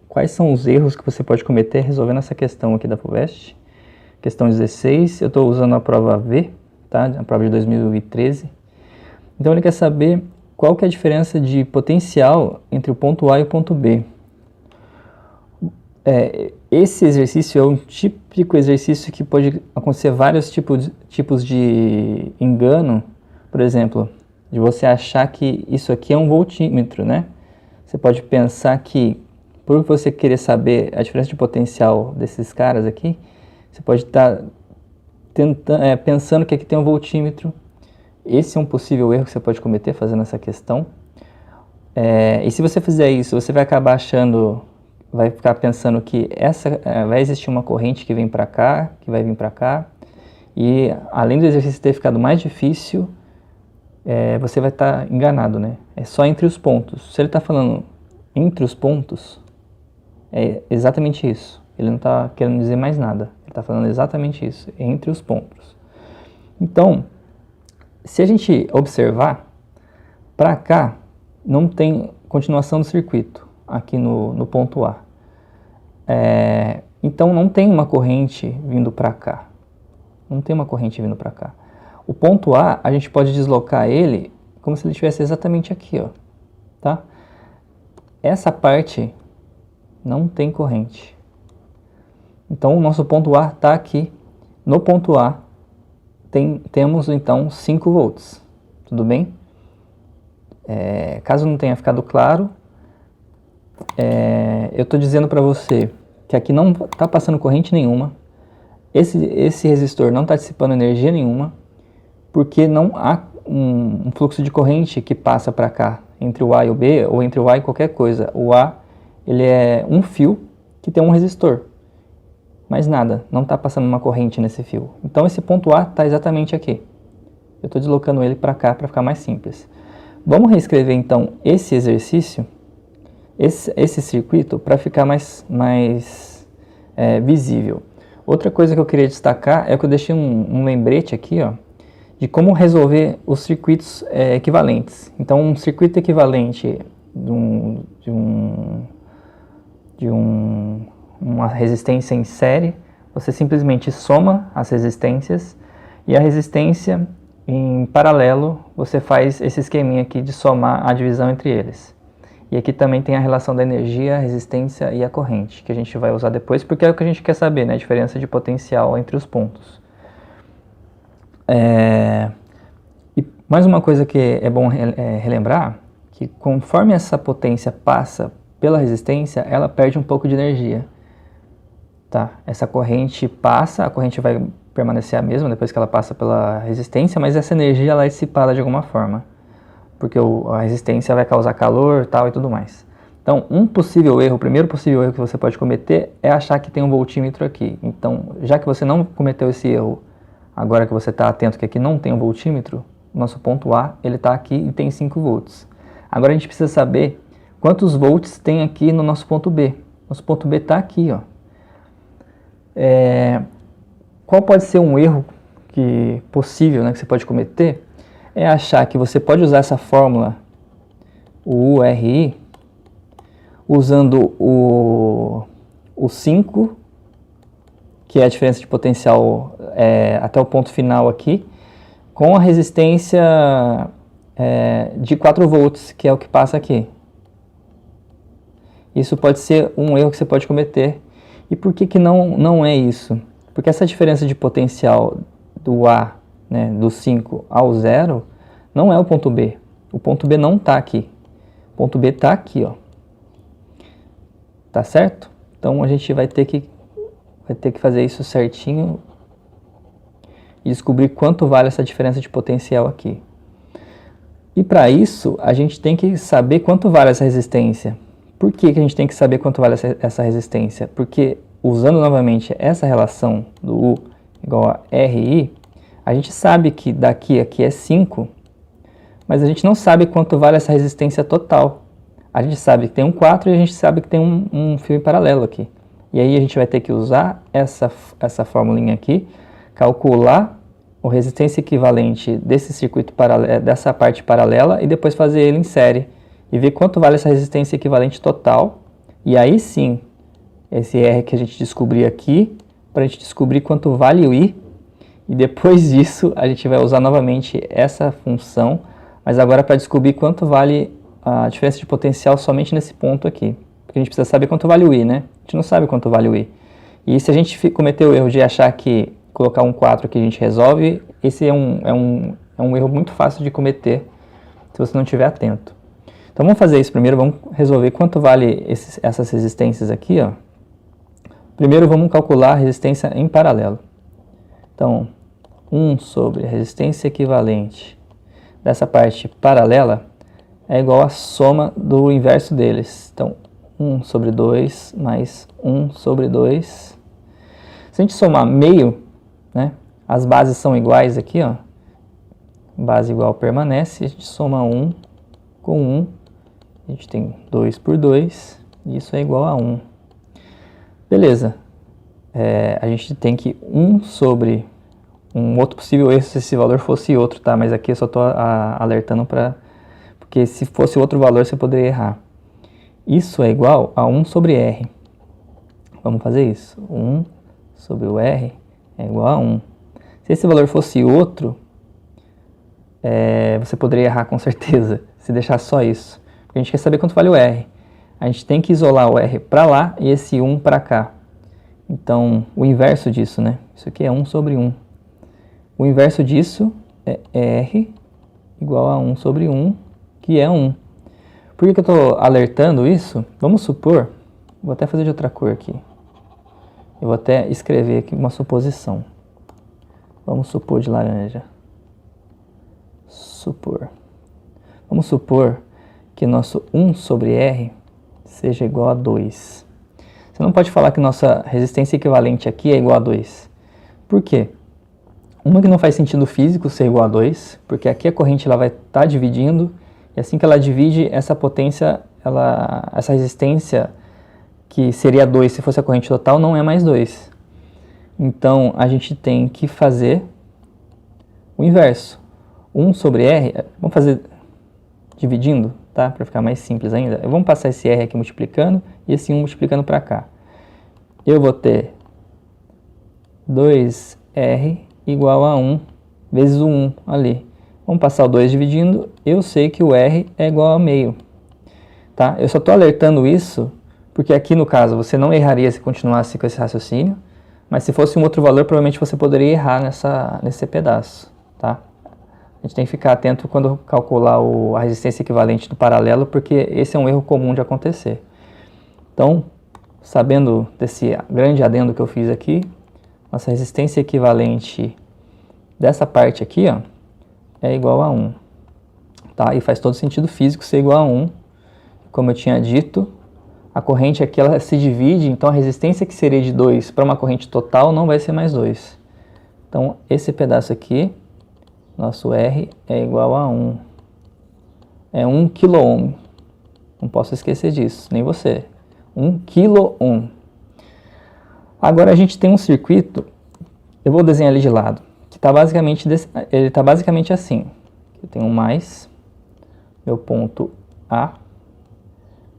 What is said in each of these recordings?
quais são os erros que você pode cometer resolvendo essa questão aqui da FUVEST. Questão 16, eu estou usando a prova V, tá? A prova de 2013. Então ele quer saber qual que é a diferença de potencial entre o ponto A e o ponto B. Esse exercício é um típico exercício que pode acontecer vários tipos de engano. Por exemplo, de você achar que isso aqui é um voltímetro, né? Você pode pensar que, por você querer saber a diferença de potencial desses caras aqui, você pode estar pensando que aqui tem um voltímetro. Esse é um possível erro que você pode cometer fazendo essa questão. E se você fizer isso, você vai acabar achando, vai ficar pensando que vai existir uma corrente que vem para cá, que vai vir para cá. E além do exercício ter ficado mais difícil, você vai estar enganado, né? É só entre os pontos. Se ele está falando entre os pontos, é exatamente isso. Ele não está querendo dizer mais nada. Ele está falando exatamente isso, entre os pontos. Então, se a gente observar, para cá não tem continuação do circuito, aqui no ponto A. Então não tem uma corrente vindo para cá. Não tem uma corrente vindo para cá. O ponto A, a gente pode deslocar ele como se ele estivesse exatamente aqui, ó, tá? Essa parte não tem corrente. Então o nosso ponto A está aqui. No ponto A temos então 5 volts. Tudo bem? Caso não tenha ficado claro, eu estou dizendo para você que aqui não está passando corrente nenhuma. Esse resistor não está dissipando energia nenhuma, porque não há um fluxo de corrente que passa para cá, entre o A e o B, ou entre o A e qualquer coisa. O A, ele é um fio que tem um resistor. Mais nada, não está passando uma corrente nesse fio. Então esse ponto A está exatamente aqui. Eu estou deslocando ele para cá para ficar mais simples. Vamos reescrever então esse exercício, esse circuito, para ficar mais visível. Outra coisa que eu queria destacar é que eu deixei um lembrete aqui, ó, de como resolver os circuitos equivalentes. Então um circuito equivalente de uma resistência em série, você simplesmente soma as resistências, e a resistência em paralelo, você faz esse esqueminha aqui de somar a divisão entre eles. E aqui também tem a relação da energia, a resistência e a corrente, que a gente vai usar depois, porque é o que a gente quer saber, né? A diferença de potencial entre os pontos. E mais uma coisa que é bom relembrar, que conforme essa potência passa pela resistência, ela perde um pouco de energia. Tá? Essa corrente passa, a corrente vai permanecer a mesma depois que ela passa pela resistência, mas essa energia ela é dissipada de alguma forma, porque a resistência vai causar calor, tal e tudo mais. Então, o primeiro possível erro que você pode cometer é achar que tem um voltímetro aqui. Então, já que você não cometeu esse erro, agora que você está atento que aqui não tem um voltímetro, nosso ponto A, ele está aqui e tem 5 volts. Agora a gente precisa saber quantos volts tem aqui no nosso ponto B. Nosso ponto B está aqui, ó. Qual pode ser um erro possível, né, que você pode cometer? É achar que você pode usar essa fórmula, o URI, usando o 5, que é a diferença de potencial até o ponto final aqui, com a resistência de 4 volts, que é o que passa aqui. Isso pode ser um erro que você pode cometer. E por que não é isso? Porque essa diferença de potencial do A, né, do 5 ao 0, não é o ponto B. O ponto B não está aqui. O ponto B está aqui, ó. Tá certo? Então a gente vai ter que fazer isso certinho e descobrir quanto vale essa diferença de potencial aqui. E para isso, a gente tem que saber quanto vale essa resistência. Por que a gente tem que saber quanto vale essa resistência? Porque, usando novamente essa relação do U igual a RI, a gente sabe que daqui a aqui é 5, mas a gente não sabe quanto vale essa resistência total. A gente sabe que tem um 4 e a gente sabe que tem um fio em paralelo aqui. E aí a gente vai ter que usar essa formulinha aqui, calcular a resistência equivalente desse circuito paralelo, dessa parte paralela, e depois fazer ele em série e ver quanto vale essa resistência equivalente total E aí sim, esse R que a gente descobrir aqui, para a gente descobrir quanto vale o I, e depois disso a gente vai usar novamente essa função, mas agora para descobrir quanto vale a diferença de potencial somente nesse ponto aqui. Porque a gente precisa saber quanto vale o I, né? A gente não sabe quanto vale o I. E se a gente cometer o erro de achar que colocar um 4 que a gente resolve, esse é um erro muito fácil de cometer se você não estiver atento. Então vamos fazer isso primeiro, vamos resolver quanto vale essas resistências aqui, ó. Primeiro vamos calcular a resistência em paralelo. Então, 1 sobre a resistência equivalente dessa parte paralela é igual à soma do inverso deles. Então, 1 sobre 2 mais 1 sobre 2. Se a gente somar meio, né, as bases são iguais aqui, ó. Base igual permanece, a gente soma 1 com 1. A gente tem 2 por 2, e isso é igual a 1. Beleza. A gente tem que 1 sobre um outro possível erro se esse valor fosse outro, tá? Mas aqui eu só estou alertando porque se fosse outro valor você poderia errar. Isso é igual a 1 sobre R. Vamos fazer isso. 1 sobre o R é igual a 1. Se esse valor fosse outro, você poderia errar com certeza, se deixar só isso. Porque a gente quer saber quanto vale o R. A gente tem que isolar o R para lá e esse 1 para cá. Então, o inverso disso, né? Isso aqui é 1 sobre 1. O inverso disso é R igual a 1 sobre 1, que é 1. Por que eu estou alertando isso? Vamos supor, vou até fazer de outra cor aqui. Eu vou até escrever aqui uma suposição. Vamos supor de laranja. Supor. Vamos supor que nosso 1 sobre R seja igual a 2. Você não pode falar que nossa resistência equivalente aqui é igual a 2. Por quê? Uma que não faz sentido físico ser igual a 2, porque aqui a corrente ela vai estar dividindo, e assim que ela divide, essa potência, essa resistência que seria 2 se fosse a corrente total, não é mais 2. Então, a gente tem que fazer o inverso. 1 sobre R, vamos fazer dividindo, tá? Para ficar mais simples ainda. Vamos passar esse R aqui multiplicando e esse 1 multiplicando para cá. Eu vou ter 2R igual a 1 vezes o 1 ali. Vamos passar o 2 dividindo, eu sei que o R é igual a meio. Tá? Eu só estou alertando isso porque aqui no caso você não erraria se continuasse com esse raciocínio, mas se fosse um outro valor, provavelmente você poderia errar nesse pedaço. Tá? A gente tem que ficar atento quando calcular a resistência equivalente do paralelo, porque esse é um erro comum de acontecer. Então, sabendo desse grande adendo que eu fiz aqui, nossa resistência equivalente dessa parte aqui, ó, é igual a 1. Tá? E faz todo sentido físico ser igual a 1. Como eu tinha dito, a corrente aqui ela se divide, então a resistência que seria de 2 para uma corrente total não vai ser mais 2. Então, esse pedaço aqui, nosso R é igual a 1. É 1 kΩ. Não posso esquecer disso, nem você. 1 kΩ. Agora a gente tem um circuito, eu vou desenhar ele de lado, que ele está basicamente assim. Eu tenho um mais, meu ponto A,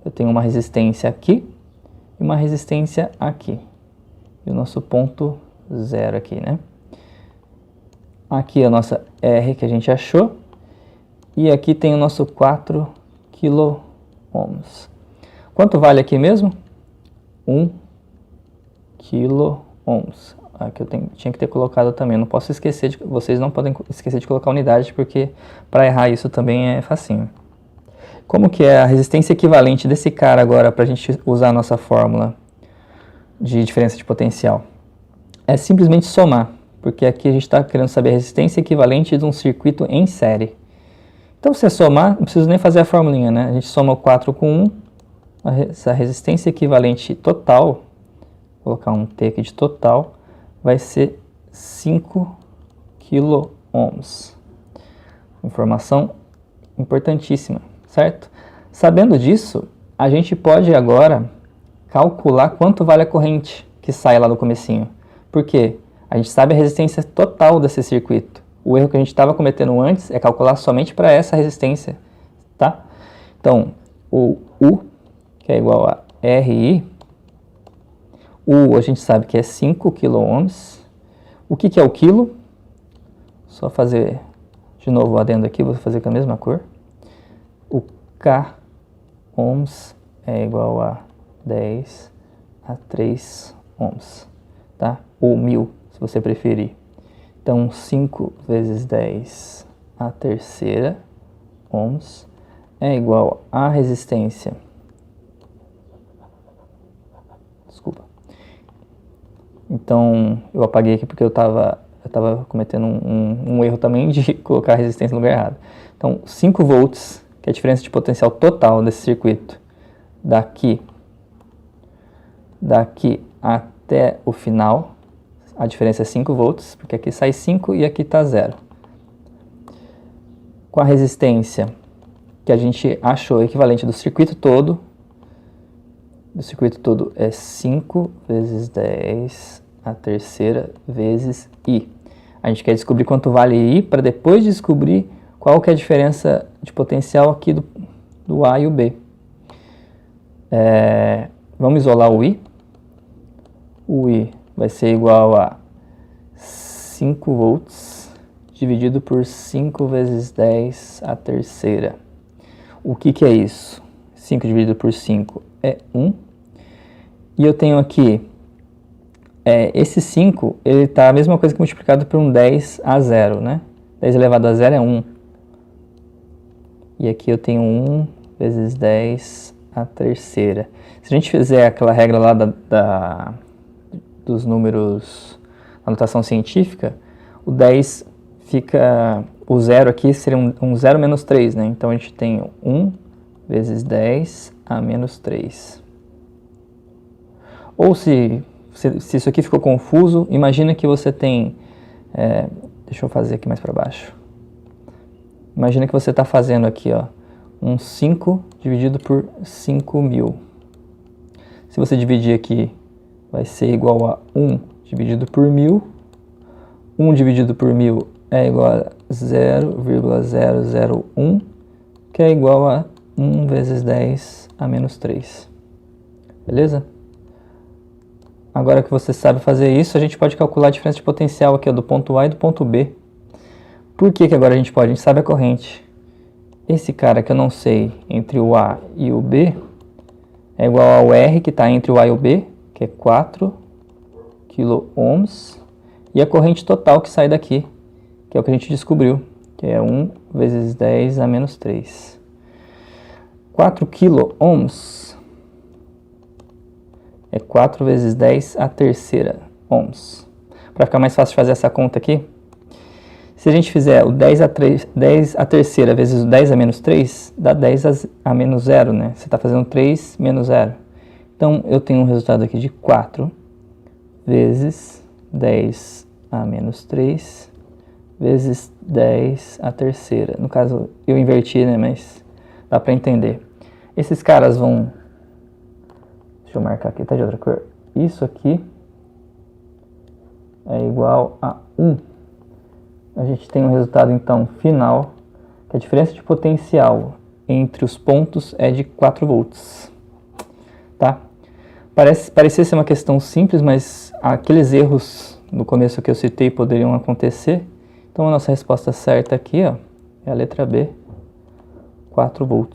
eu tenho uma resistência aqui e uma resistência aqui. E o nosso ponto 0 aqui, né? Aqui é a nossa R que a gente achou. E aqui tem o nosso 4 kΩ. Quanto vale aqui mesmo? 1 kΩ. Aqui eu tinha que ter colocado também. Não posso esquecer, vocês não podem esquecer de colocar unidade, porque para errar isso também é facinho. Como que é a resistência equivalente desse cara agora para a gente usar a nossa fórmula de diferença de potencial? É simplesmente somar, porque aqui a gente está querendo saber a resistência equivalente de um circuito em série. Então, se é somar, não preciso nem fazer a formulinha, né? A gente soma o 4 com 1, essa resistência equivalente total, vou colocar um T aqui de total, vai ser 5 kΩ. Informação importantíssima, certo? Sabendo disso, a gente pode agora calcular quanto vale a corrente que sai lá do comecinho. Por quê? A gente sabe a resistência total desse circuito. O erro que a gente estava cometendo antes é calcular somente para essa resistência, tá? Então, o U, que é igual a RI, U a gente sabe que é 5 kΩ. O que é o quilo? Só fazer de novo o adendo aqui, vou fazer com a mesma cor. O K ohms é igual a 10 a 3 ohms, tá? Ou 1000, se você preferir. Então, 5 vezes 10 a terceira ohms é igual a resistência. Desculpa. Então, eu apaguei aqui porque eu estava cometendo um erro também de colocar a resistência no lugar errado. Então, 5 volts, que é a diferença de potencial total desse circuito, daqui até o final, a diferença é 5 volts, porque aqui sai 5 e aqui está 0. Com a resistência que a gente achou equivalente do circuito todo é 5 vezes 10 a terceira vezes I. A gente quer descobrir quanto vale I para depois descobrir qual que é a diferença de potencial aqui do A e o B. Vamos isolar o I. O I vai ser igual a 5 volts dividido por 5 vezes 10 a terceira. O que é isso? 5 dividido por 5 é 1. E eu tenho aqui, esse 5, ele está a mesma coisa que multiplicado por um 10 a 0, né? 10 elevado a 0 é 1. E aqui eu tenho 1 vezes 10 a terceira. Se a gente fizer aquela regra lá dos números, a notação científica, o 10 fica, o 0 aqui seria um 0 menos 3, né? Então a gente tem 1 vezes 10 a menos 3. Ou se isso aqui ficou confuso, imagina que você tem, deixa eu fazer aqui mais para baixo. Imagina que você está fazendo aqui, ó, um 5 dividido por 5.000. Se você dividir aqui, vai ser igual a 1 dividido por 1.000. 1 dividido por 1.000 é igual a 0,001, que é igual a 1 vezes 10 a menos 3. Beleza? Agora que você sabe fazer isso, a gente pode calcular a diferença de potencial aqui, ó, do ponto A e do ponto B. Por que agora a gente pode? A gente sabe a corrente. Esse cara que eu não sei entre o A e o B é igual ao R que está entre o A e o B, que é 4 kΩ, e a corrente total que sai daqui, que é o que a gente descobriu, que é 1 vezes 10 a menos 3. 4 kΩ é 4 vezes 10 a terceira ohms. Para ficar mais fácil de fazer essa conta aqui, se a gente fizer o 10 a terceira vezes o 10 a menos 3, dá 10 a menos 0, né? Você está fazendo 3 menos 0. Então, eu tenho um resultado aqui de 4 vezes 10 a menos 3 vezes 10 a terceira. No caso, eu inverti, né? Mas dá para entender. Esses caras vão... Deixa eu marcar aqui, tá de outra cor. Isso aqui é igual a 1. A gente tem um resultado, então, final, que a diferença de potencial entre os pontos é de 4 volts. Tá? Parecia ser uma questão simples, mas aqueles erros no começo que eu citei poderiam acontecer. Então, a nossa resposta certa aqui, ó, é a letra B, 4 volts.